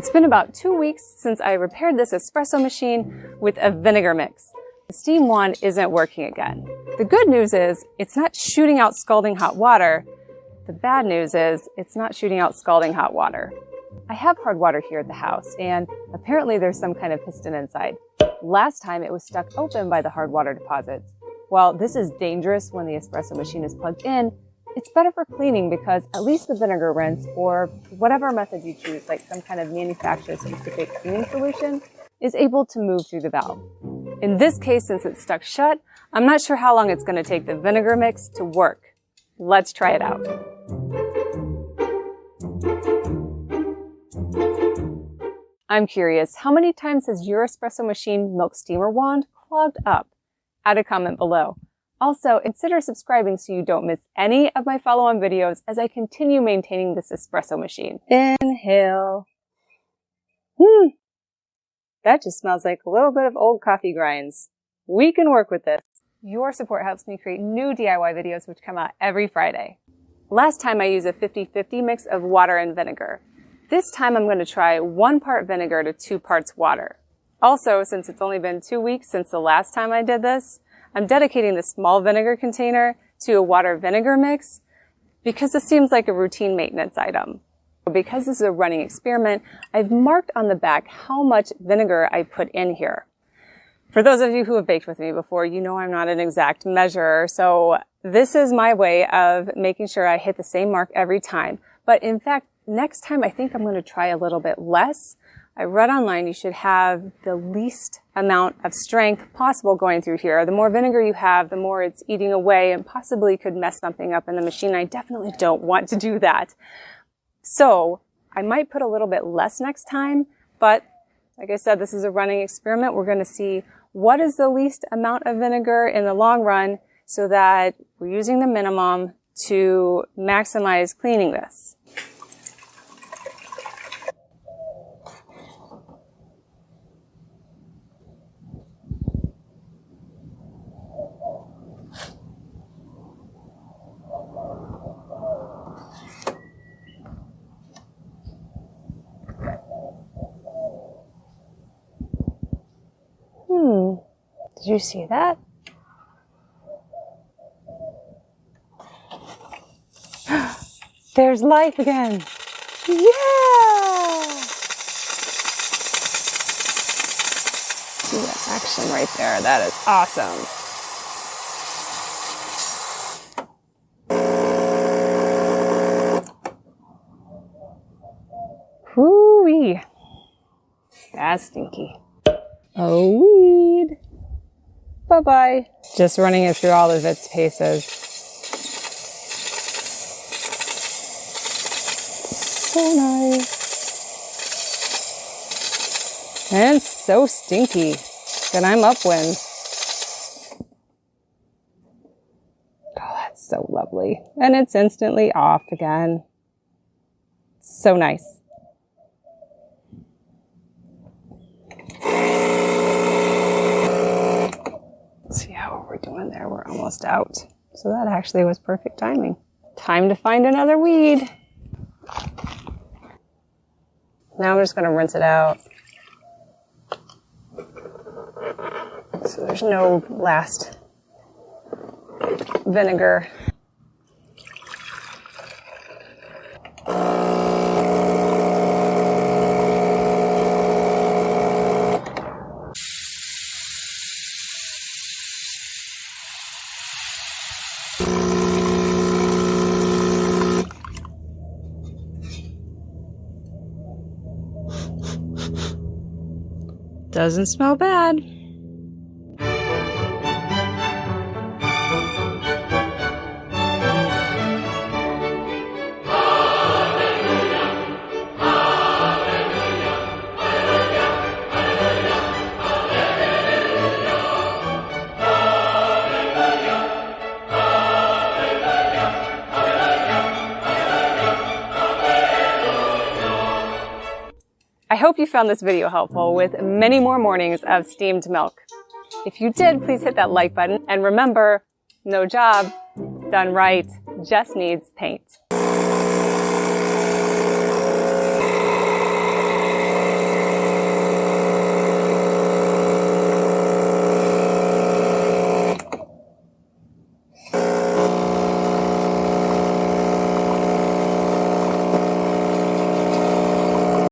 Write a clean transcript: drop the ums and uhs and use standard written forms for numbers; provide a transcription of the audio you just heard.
It's been about 2 weeks since I repaired this espresso machine with a vinegar mix. The steam wand isn't working again. The good news is it's not shooting out scalding hot water. The bad news is it's not shooting out scalding hot water. I have hard water here at the house, and apparently there's some kind of piston inside. Last time it was stuck open by the hard water deposits. While this is dangerous when the espresso machine is plugged in, it's better for cleaning because at least the vinegar rinse, or whatever method you choose, like some kind of manufacturer-specific cleaning solution, is able to move through the valve. In this case, since it's stuck shut, I'm not sure how long it's going to take the vinegar mix to work. Let's try it out. I'm curious, how many times has your espresso machine milk steamer wand clogged up? Add a comment below. Also, consider subscribing so you don't miss any of my follow-on videos as I continue maintaining this espresso machine. Inhale. That just smells like a little bit of old coffee grinds. We can work with this. Your support helps me create new DIY videos which come out every Friday. Last time I used a 50-50 mix of water and vinegar. This time I'm going to try 1 part vinegar to 2 parts water. Also, since it's only been 2 weeks since the last time I did this, I'm dedicating the small vinegar container to a water vinegar mix because this seems like a routine maintenance item. Because this is a running experiment, I've marked on the back how much vinegar I put in here. For those of you who have baked with me before, you know I'm not an exact measurer, so this is my way of making sure I hit the same mark every time. But in fact, next time I think I'm going to try a little bit less. I read online you should have the least amount of strength possible going through here. The more vinegar you have, the more it's eating away and possibly could mess something up in the machine. I definitely don't want to do that. So I might put a little bit less next time, but like I said, this is a running experiment. We're going to see what is the least amount of vinegar in the long run so that we're using the minimum to maximize cleaning this. Did you see that? There's life again. Yeah! See that action right there. That is awesome. Whoo-wee. That's stinky. Oh, weed. Bye-bye. Just running it through all of its paces. So nice. And so stinky that I'm upwind. Oh, that's so lovely. And it's instantly off again. So nice. See how we're doing there. We're almost out. So that actually was perfect timing. Time to find another weed. Now I'm just going to rinse it out. So there's no last vinegar. Doesn't smell bad. I hope you found this video helpful with many more mornings of steamed milk. If you did, please hit that like button. And remember, no job done right just needs paint.